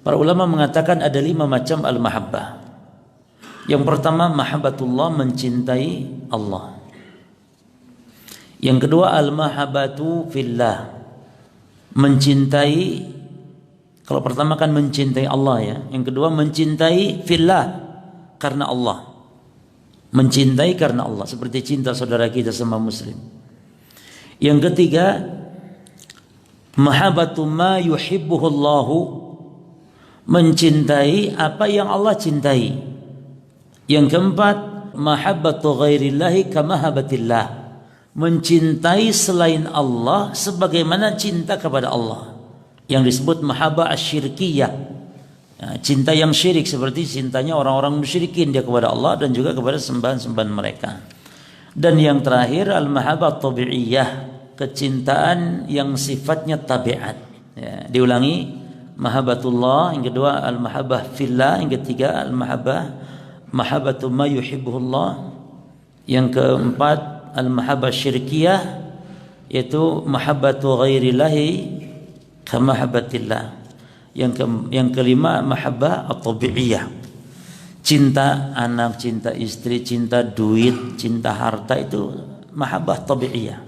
Para ulama mengatakan ada 5 macam al-mahabbah. Yang pertama, mahabbatullah, mencintai Allah. Yang kedua, al-mahabbatu fillah, mencintai. Kalau pertama kan mencintai Allah ya. Yang kedua mencintai fillah, karena Allah. Mencintai karena Allah, seperti cinta saudara kita sama muslim. Yang ketiga, mahabbatu ma yuhibbuhullahu, mencintai apa yang Allah cintai. Yang keempat, mahabbatu ghairillahi kamahabbatillah, mencintai selain Allah sebagaimana cinta kepada Allah, yang disebut mahabbah asyirkiyah, cinta yang syirik, seperti cintanya orang-orang musyrikin dia kepada Allah dan juga kepada sembahan-sembahan mereka. Dan yang terakhir, al-mahabbah tabi'iyah, kecintaan yang sifatnya tabiat. Ya, diulangi, mahabbatullah, yang kedua al-mahabbah fillah, yang ketiga mahabbatu ma yuhibbuhullah, yang keempat al-mahabbah syirkiyah, yaitu mahabbatu ghairillahi kamahabbatillah. Yang kelima, mahabbah at-tabi'iyah, cinta anak, cinta istri, cinta duit, cinta harta, itu mahabbah tabi'iyah.